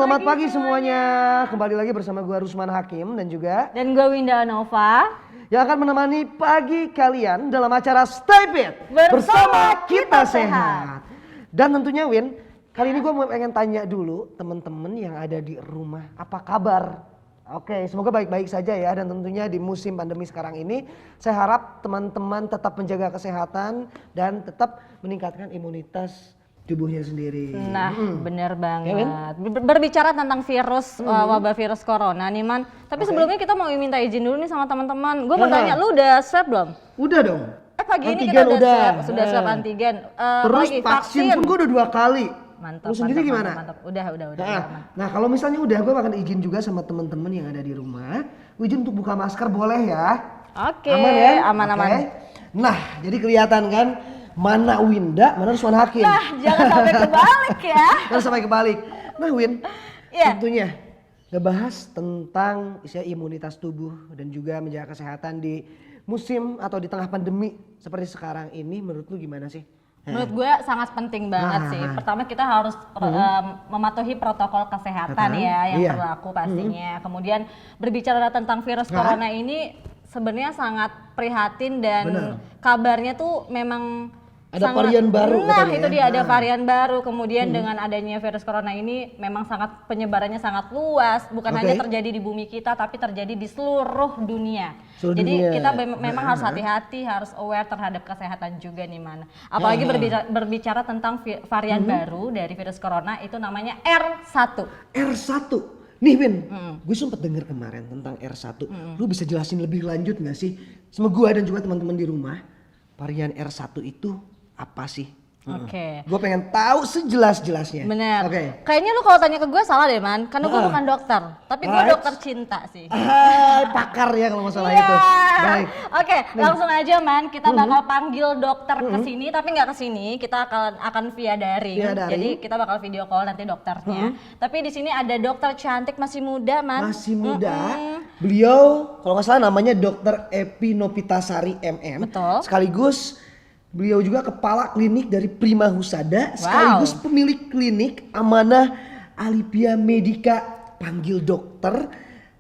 Selamat pagi semuanya. Kembali lagi bersama gue Rusman Hakim dan juga gue Winda Nova yang akan menemani pagi kalian dalam acara Stay Fit bersama Kita Sehat. Dan tentunya Win, kali ini gue mau pengen tanya dulu teman-teman yang ada di rumah, apa kabar? Oke, semoga baik-baik saja ya, dan tentunya di musim pandemi sekarang ini saya harap teman-teman tetap menjaga kesehatan dan tetap meningkatkan imunitas tubuhnya sendiri. Nah, bener banget. Ya, Berbicara tentang virus, wabah virus corona nih Man. Tapi sebelumnya kita mau minta izin dulu nih sama teman-teman. Gue mau tanya, lu udah swab belum? Udah dong. Pagi antigen ini kita udah sudah swab antigen. Terus lagi, vaksin pun gue udah 2 kali. Mantap. Lu sendiri gimana? Mantap. Udah. Nah, kalau misalnya udah, gue akan izin juga sama teman-teman yang ada di rumah. Izin untuk buka masker boleh ya? Oke. Aman ya? Aman. Nah, jadi kelihatan kan mana Winda, mana Rusman Hakim. Nah, jangan sampai kebalik ya. Jangan sampai kebalik. Nah, Win, yeah. tentunya ngebahas tentang imunitas tubuh dan juga menjaga kesehatan di musim atau di tengah pandemi seperti sekarang ini, menurut lu gimana sih? Menurut gue sangat penting banget sih. Pertama kita harus mematuhi protokol kesehatan ya yang berlaku pastinya. Kemudian berbicara tentang virus corona ini sebenarnya sangat prihatin dan kabarnya tuh memang ada varian baru. Nah, itu dia ada varian baru. Kemudian dengan adanya virus corona ini memang sangat penyebarannya sangat luas, bukan hanya terjadi di bumi kita tapi terjadi di seluruh dunia. Jadi kita memang harus hati-hati, harus aware terhadap kesehatan juga nih Man. Apalagi berbicara tentang varian baru dari virus corona itu namanya R1. R1. Nih Win, gue sempet denger kemarin tentang R1. Lu bisa jelasin lebih lanjut gak sih sama gue dan juga teman-teman di rumah, varian R1 itu apa sih? Oke. Gue pengen tahu sejelas-jelasnya. Bener. Kayaknya lu kalau tanya ke gue salah deh Man, karena gue bukan dokter, tapi gue dokter cinta sih. Pakar ya kalau masalah itu. Baik. Oke, langsung aja Man, kita bakal panggil dokter ke sini, tapi nggak ke sini, kita akan via daring. Jadi kita bakal video call nanti dokternya. Tapi di sini ada dokter cantik masih muda Man. Masih muda. Beliau kalau nggak salah namanya Dokter Epi Nopitasari MM. Betul. Sekaligus beliau juga kepala klinik dari Prima Husada, sekaligus pemilik klinik Amanah Alipia Medica Panggil Dokter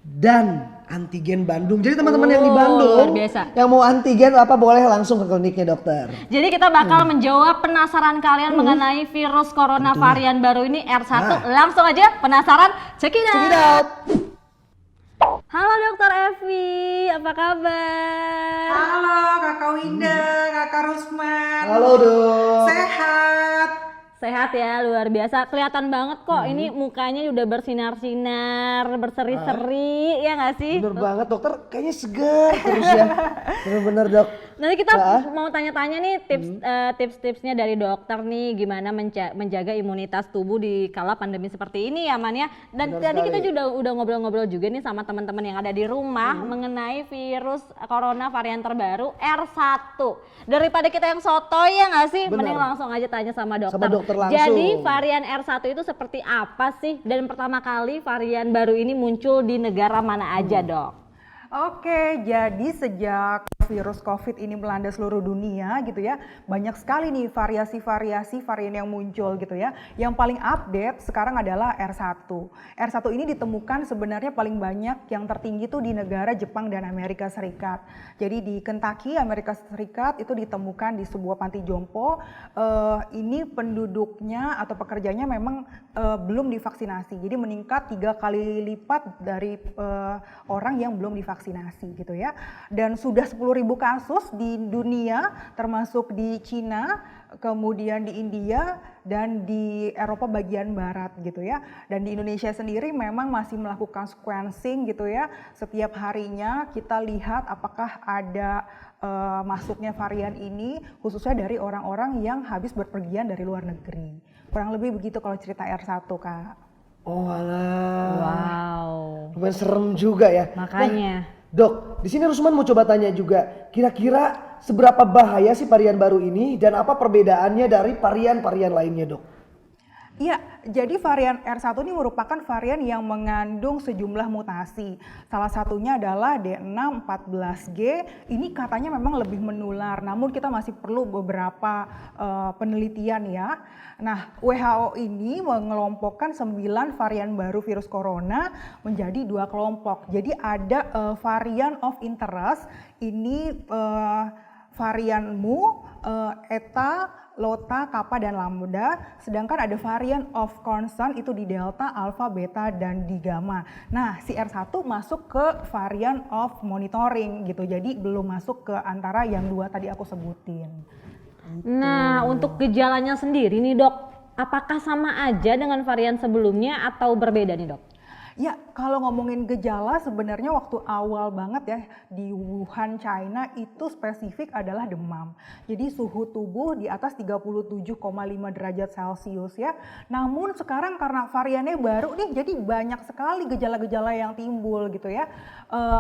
dan Antigen Bandung. Jadi teman-teman yang di Bandung yang mau antigen apa boleh langsung ke kliniknya dokter. Jadi kita bakal menjawab penasaran kalian mengenai virus corona varian baru ini R1. Langsung aja penasaran, check it out. Halo Dokter Evi, apa kabar? Halo Kakak Winda, Kakak Rusman. Halo Dok. Sehat. Sehat ya, luar biasa. Kelihatan banget kok ini mukanya udah bersinar-sinar, berseri-seri, ya nggak sih? Bener banget dokter, kayaknya segar terus ya. Bener-bener Dok. Nanti kita mau tanya-tanya nih tips-tipsnya dari dokter nih gimana menjaga imunitas tubuh di kala pandemi seperti ini ya Man ya. Dan tadi kita juga udah ngobrol-ngobrol juga nih sama teman-teman yang ada di rumah mengenai virus corona varian terbaru R1. Daripada kita yang sotoy ya nggak sih? Mending langsung aja tanya sama dokter. Jadi varian R1 itu seperti apa sih? Dan pertama kali varian baru ini muncul di negara mana aja Dok? Oke, jadi sejak virus COVID ini melanda seluruh dunia gitu ya, banyak sekali nih variasi-variasi varian yang muncul gitu ya. Yang paling update sekarang adalah R1. R1 ini ditemukan sebenarnya paling banyak yang tertinggi tuh di negara Jepang dan Amerika Serikat. Jadi di Kentucky, Amerika Serikat itu ditemukan di sebuah panti jompo. Ini penduduknya atau pekerjanya memang belum divaksinasi. Jadi meningkat 3 kali lipat dari orang yang belum divaksinasi gitu ya. Dan sudah 10.000 kasus di dunia termasuk di Cina, kemudian di India dan di Eropa bagian barat gitu ya. Dan di Indonesia sendiri memang masih melakukan sequencing gitu ya. Setiap harinya kita lihat apakah ada masuknya varian ini khususnya dari orang-orang yang habis berpergian dari luar negeri. Kurang lebih begitu kalau cerita R1 Kak. Oh alah. Wow. Lumayan serem juga ya. Makanya. Nah, Dok, di sini Rusman mau coba tanya juga, kira-kira seberapa bahaya sih varian baru ini dan apa perbedaannya dari varian-varian lainnya, Dok? Iya, jadi varian R1 ini merupakan varian yang mengandung sejumlah mutasi. Salah satunya adalah D614G. Ini katanya memang lebih menular, namun kita masih perlu beberapa penelitian ya. Nah, WHO ini mengelompokkan 9 varian baru virus corona menjadi 2 kelompok. Jadi ada varian of interest, ini varian Mu, Eta, Lota, Kappa, dan Lambda. Sedangkan ada varian of concern itu di Delta, Alpha, Beta, dan di Gamma. Nah, si R1 masuk ke varian of monitoring gitu. Jadi belum masuk ke antara yang 2 tadi aku sebutin. Nah, untuk gejalanya sendiri nih dok, apakah sama aja dengan varian sebelumnya atau berbeda nih dok? Ya, kalau ngomongin gejala sebenarnya waktu awal banget ya di Wuhan, China itu spesifik adalah demam. Jadi suhu tubuh di atas 37,5 derajat Celcius ya. Namun sekarang karena variannya baru nih jadi banyak sekali gejala-gejala yang timbul gitu ya.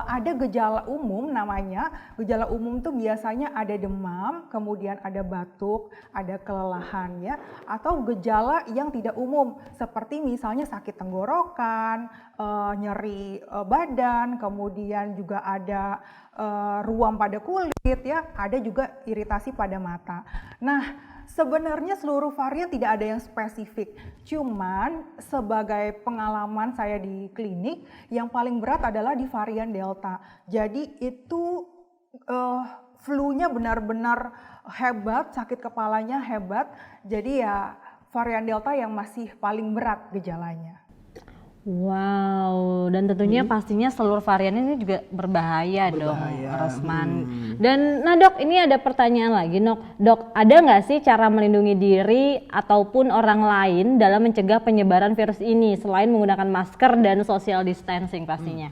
Ada gejala umum namanya, gejala umum tuh biasanya ada demam, kemudian ada batuk, ada kelelahan ya. Atau gejala yang tidak umum seperti misalnya sakit tenggorokan, nyeri badan, kemudian juga ada ruam pada kulit ya, ada juga iritasi pada mata. Nah, sebenarnya seluruh varian tidak ada yang spesifik, cuman sebagai pengalaman saya di klinik, yang paling berat adalah di varian Delta. Jadi itu flu-nya benar-benar hebat, sakit kepalanya hebat, jadi ya varian Delta yang masih paling berat gejalanya. Wow, dan tentunya pastinya seluruh varian ini juga berbahaya dong, Rosman. Dan nah dok, ini ada pertanyaan lagi dok, ada nggak sih cara melindungi diri ataupun orang lain dalam mencegah penyebaran virus ini selain menggunakan masker dan social distancing pastinya?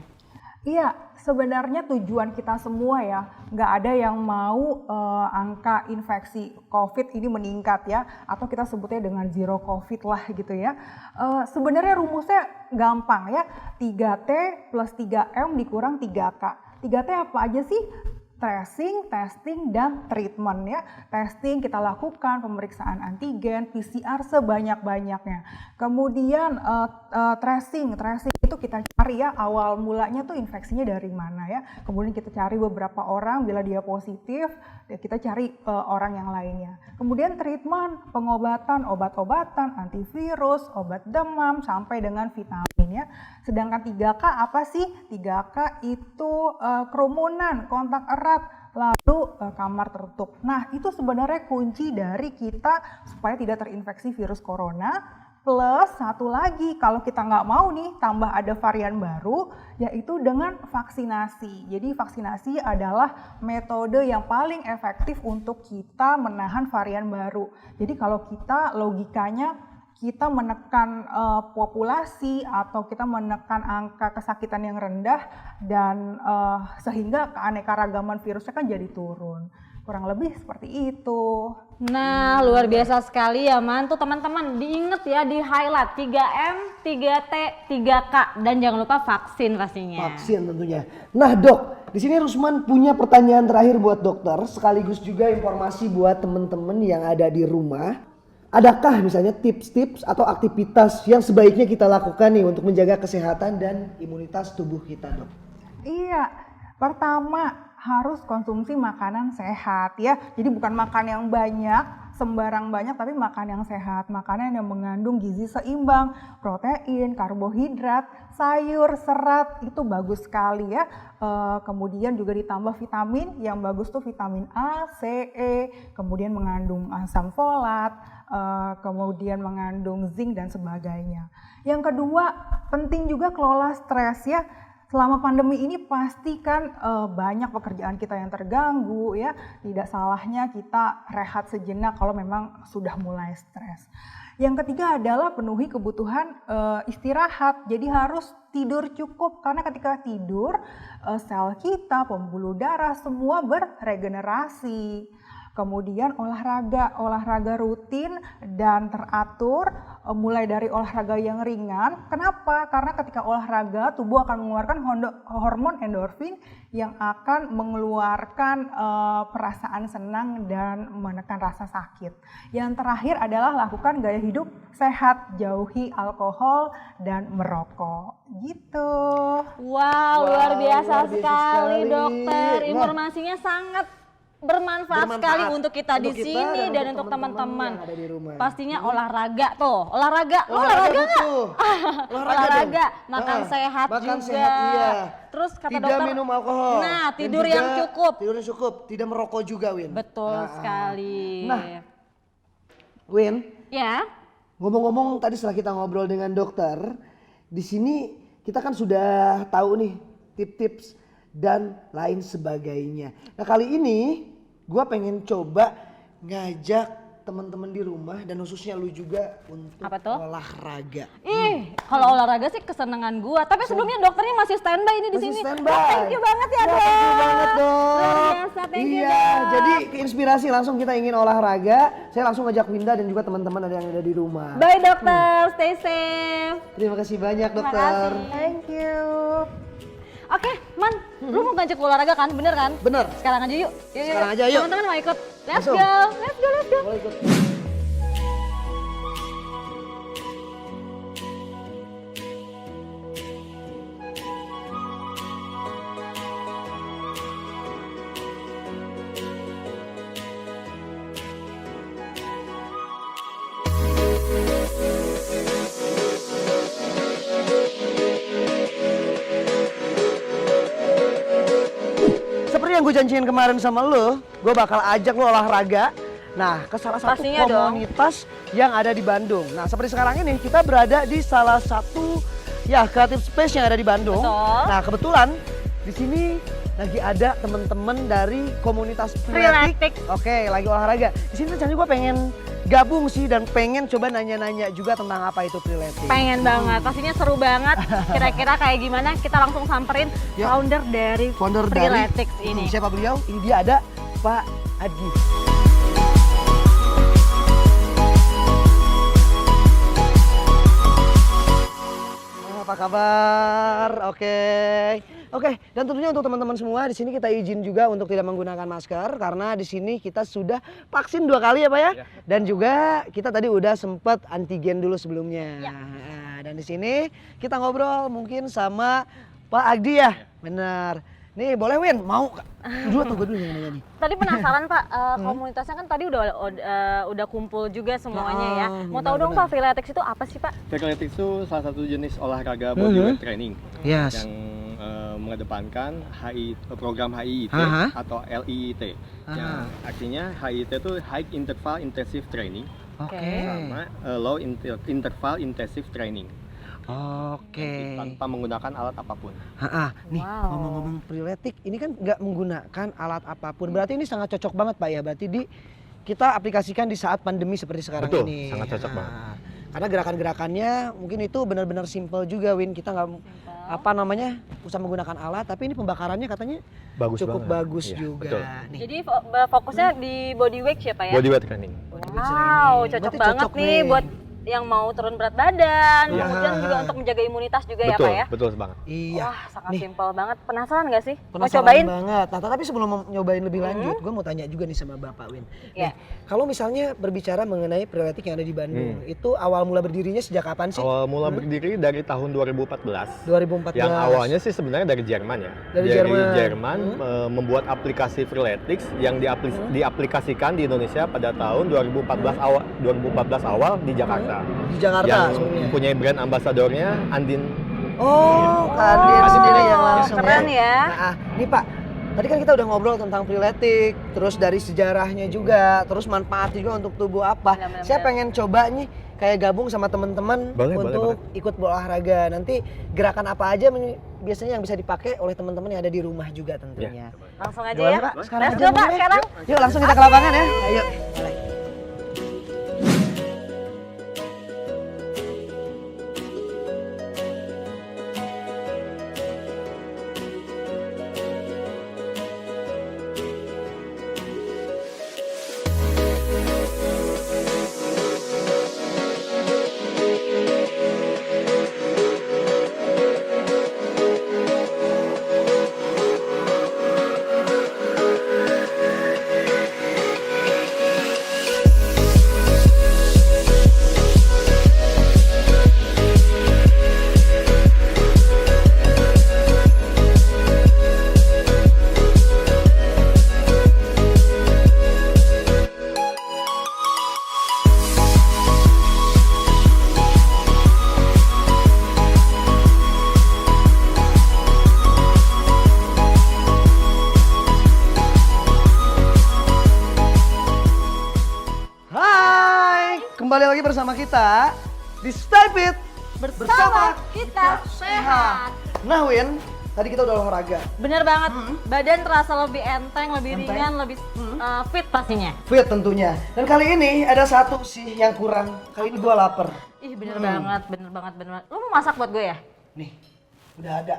Iya, sebenarnya tujuan kita semua ya, nggak ada yang mau angka infeksi COVID ini meningkat ya, atau kita sebutnya dengan zero COVID lah gitu ya. Sebenarnya rumusnya gampang ya, 3T plus 3M dikurang 3K. 3T apa aja sih? Tracing, testing, dan treatment ya. Testing kita lakukan pemeriksaan antigen, PCR sebanyak-banyaknya. Kemudian tracing itu kita cari ya awal mulanya tuh infeksinya dari mana ya. Kemudian kita cari beberapa orang, bila dia positif, ya kita cari orang yang lainnya. Kemudian treatment, pengobatan, obat-obatan, antivirus, obat demam, sampai dengan vitamin ya. Sedangkan 3K apa sih? 3K itu kerumunan, kontak erat, lalu kamar tertutup. Nah, itu sebenarnya kunci dari kita supaya tidak terinfeksi virus corona. Plus satu lagi, kalau kita nggak mau nih tambah ada varian baru, yaitu dengan vaksinasi. Jadi vaksinasi adalah metode yang paling efektif untuk kita menahan varian baru. Jadi kalau kita logikanya kita menekan populasi atau kita menekan angka kesakitan yang rendah dan sehingga keanekaragaman virusnya kan jadi turun. Kurang lebih seperti itu. Nah, luar biasa sekali ya Man. Tuh teman-teman diinget ya, di highlight 3M, 3T, 3K, dan jangan lupa vaksin pastinya. Vaksin tentunya. Nah dok, di sini Rusman punya pertanyaan terakhir buat dokter, sekaligus juga informasi buat teman-teman yang ada di rumah. Adakah misalnya tips-tips atau aktivitas yang sebaiknya kita lakukan nih untuk menjaga kesehatan dan imunitas tubuh kita dok? Iya, pertama harus konsumsi makanan sehat ya. Jadi bukan makan yang banyak, sembarang banyak, tapi makan yang sehat. Makanan yang mengandung gizi seimbang, protein, karbohidrat, sayur, serat, itu bagus sekali ya. Kemudian juga ditambah vitamin, yang bagus tuh vitamin A, C, E, kemudian mengandung asam folat, kemudian mengandung zinc dan sebagainya. Yang kedua, penting juga kelola stres ya. Selama pandemi ini pasti kan banyak pekerjaan kita yang terganggu ya. Tidak salahnya kita rehat sejenak kalau memang sudah mulai stres. Yang ketiga adalah penuhi kebutuhan istirahat. Jadi harus tidur cukup karena ketika tidur sel kita, pembuluh darah semua beregenerasi. Kemudian olahraga rutin dan teratur, mulai dari olahraga yang ringan. Kenapa? Karena ketika olahraga tubuh akan mengeluarkan hormon endorfin yang akan mengeluarkan perasaan senang dan menekan rasa sakit. Yang terakhir adalah lakukan gaya hidup sehat, jauhi alkohol dan merokok. Gitu. Wow, luar biasa luar biasa sekali sekali. dokter. Wah. Informasinya sangat bermanfaat sekali untuk kita di sini dan untuk teman-teman. yang ada di rumah. Pastinya olahraga tuh, olahraga nggak? betul. Olahraga, dong. makan sehat makan juga. sehat, iya. Terus kata tidak dokter, minum alkohol. nah Dan tidur juga yang cukup. Tidur yang cukup, tidak merokok juga, Win. Betul sekali. Nah, Win, Ya, ngomong-ngomong tadi setelah kita ngobrol dengan dokter, di sini kita kan sudah tahu nih tips-tips dan lain sebagainya. Nah kali ini gue pengen coba ngajak teman-teman di rumah dan khususnya lu juga untuk Apa tuh? olahraga. kalau olahraga sih kesenangan gua. Tapi sebelumnya dokternya masih standby ini di Masih sini. standby. Dok, thank you banget ya, Dok. Thank you banget, Dok. Luar biasa, thank you, Iya, Dok. jadi keinspirasi langsung kita ingin olahraga. Saya langsung ngajak Winda dan juga teman-teman yang ada di rumah. Bye dokter, stay safe. Terima kasih banyak, Terima dokter. kasih. Thank you. Oke, Man, lu mau ngajak olahraga kan? Bener kan? Bener. Sekarang aja yuk. Sekarang aja, yuk. Teman-teman mau ikut? Let's Langsung. go, let's go, let's go. Boleh ikut. Seperti yang gue janjiin kemarin sama lo, gue bakal ajak lo olahraga. Nah, ke salah satu Pastinya dong. komunitas yang ada di Bandung. Nah, seperti sekarang ini kita berada di salah satu creative space yang ada di Bandung. Betul. Nah, kebetulan di sini lagi ada teman-teman dari komunitas Freeletics. Freeletics. Oke, lagi olahraga. Di sini rencananya gue pengen gabung sih dan pengen coba nanya-nanya juga tentang apa itu Freeletics. Pengen banget, pastinya seru banget. Kira-kira kayak gimana? Kita langsung samperin Yuk. founder dari Founder Freeletics dari ini. siapa beliau? Ini dia ada Pak Adgi. Apa kabar? Oke, dan tentunya untuk teman-teman semua di sini kita izin juga untuk tidak menggunakan masker karena di sini kita sudah vaksin 2 kali ya Pak ya. Dan juga kita tadi udah sempet antigen dulu sebelumnya. Nah, dan di sini kita ngobrol mungkin sama Pak Agdi ya. Bener. Nih boleh Win, mau dulu atau gue dulu yang nanya nih? Tadi penasaran Pak, komunitasnya kan tadi udah kumpul juga semuanya ya. Mau tahu dong Pak, Freeletics itu apa sih Pak? Freeletics itu salah satu jenis olahraga bodyweight training Yes. yang mengedepankan program HIIT Aha. atau LIIT. Yang artinya HIIT itu High Interval Intensive Training Oke. sama Low Interval Intensive Training. Oke. Tanpa menggunakan alat apapun. Nih Wow. ngomong-ngomong Freeletics ini kan nggak menggunakan alat apapun. Berarti ini sangat cocok banget Pak ya. Berarti kita aplikasikan di saat pandemi seperti sekarang Betul, ini. sangat cocok banget. Karena gerakan-gerakannya mungkin itu benar-benar simple juga Win. Kita nggak usah menggunakan alat, tapi ini pembakarannya katanya Bagus cukup banget. bagus Iya, juga. betul. Nih. Jadi fokusnya di bodyweight ya Pak ya? Bodyweight training. Wow, cocok Berarti banget cocok nih nih. buat yang mau turun berat badan, Iya. kemudian juga untuk menjaga imunitas juga ya Betul, Pak ya? betul banget. Iya. Wah, sangat Nih. simpel banget. Penasaran nggak sih? Mau Penasaran cobain? banget. Nah, tapi sebelum mau nyobain lebih lanjut, gue mau tanya juga nih sama Bapak Win. Iya. Nih, kalau misalnya berbicara mengenai Freeletics yang ada di Bandung, itu awal mula berdirinya sejak kapan sih? Awal mula berdiri dari tahun 2014. 2014. Yang awalnya sih sebenarnya dari Jerman ya. Dari Jerman. Jerman, membuat aplikasi Freeletics yang diaplikasikan di Indonesia pada tahun 2014 awal di Jakarta. Di Jakarta Yang sebenarnya. punya brand ambasadornya Andin. Oh, Kak Adin sendiri yang langsung keren ya. Nah, nih Pak, tadi kan kita udah ngobrol tentang Freeletics, terus dari sejarahnya juga, terus manfaatnya juga untuk tubuh apa. Benar-benar. Saya pengen coba nih kayak gabung sama teman-teman Boleh, untuk ikut berolahraga. Nanti gerakan apa aja biasanya yang bisa dipakai oleh teman-teman yang ada di rumah juga tentunya. Langsung aja Boleh, ya. Pak? Sekarang Let's aja go Pak, mungkin ya. sekarang. Yuk langsung kita ke lapangan ya. Ayo. Mulai. Kembali lagi bersama kita di Stay Fit. Bersama kita sehat. Nah Win, tadi kita udah olahraga. Bener banget, badan terasa lebih enteng, lebih Enteng. ringan, lebih fit pastinya. Fit tentunya. Dan kali ini ada satu sih yang kurang. Kali ini gua lapar. Ih bener banget, bener banget. Lu mau masak buat gue ya? Nih, udah ada.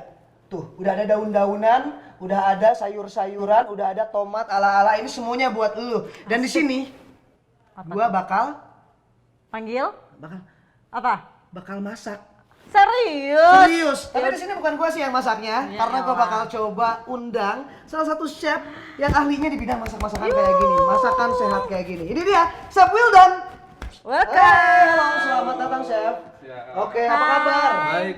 Tuh, udah ada daun-daunan, udah ada sayur-sayuran, udah ada tomat ala-ala. Ini semuanya buat lu. Dan di sini gua bakal Panggil? bakal Apa? bakal masak. Serius? Serius. Tapi di sini bukan gua sih yang masaknya, Ya karena gua elah. bakal coba undang salah satu chef yang ahlinya di bidang masak-masakan kayak gini, masakan sehat kayak gini. Ini dia, Chef Wildan. Welcome. Halo, selamat datang Chef. Siap. Oke, apa kabar? Baik.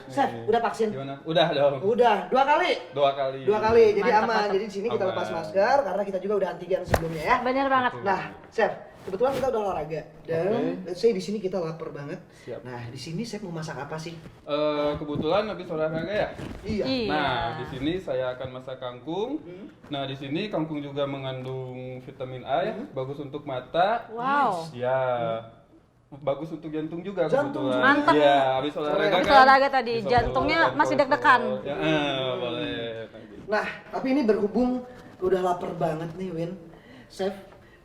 Chef, udah vaksin? Gimana? Udah dong. Udah, 2 kali. 2 kali. 2 kali, jadi Mantap, aman. mantap. Jadi di sini kita lepas Aman. masker karena kita juga udah antigen sebelumnya ya. Bener banget. Nah, Chef, kebetulan kita udah olahraga dan Oke. let's say di sini kita lapar banget. Siap. Nah, di sini Chef mau masak apa sih? Kebetulan habis olahraga ya. Iya. Iya. Nah, di sini saya akan masak kangkung. Nah, di sini kangkung juga mengandung vitamin A ya, bagus untuk mata. Wow. Ya. Bagus untuk jantung juga Jantung kebetulan. juga. Mantap. Iya, habis olahraga Habis kan. olahraga tadi, bisa jantungnya menurunkan masih deg-degan. kolesterol. Ya, boleh. Nah, tapi ini berhubung udah lapar banget nih, Win. Chef,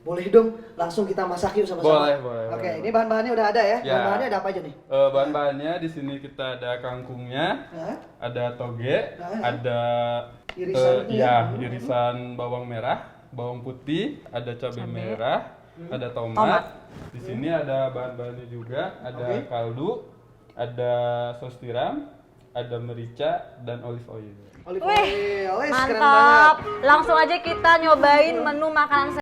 boleh dong langsung kita masak yuk sama-sama. Boleh. Oke, ini bahan-bahannya udah ada ya. Ya. Bahan-bahannya ada apa aja nih? Bahan-bahannya di sini kita ada kangkungnya, Hah? ada toge, Nah. ada Irisan irisan bawang merah, bawang putih, ada cabai merah, ada Tomat. tomat. Di sini ada bahan-bahannya juga, ada Oke. kaldu, ada sos tiram, ada merica dan olive oil. Olive Wih, oil, keren banget. mantap. Langsung aja kita nyobain menu makanan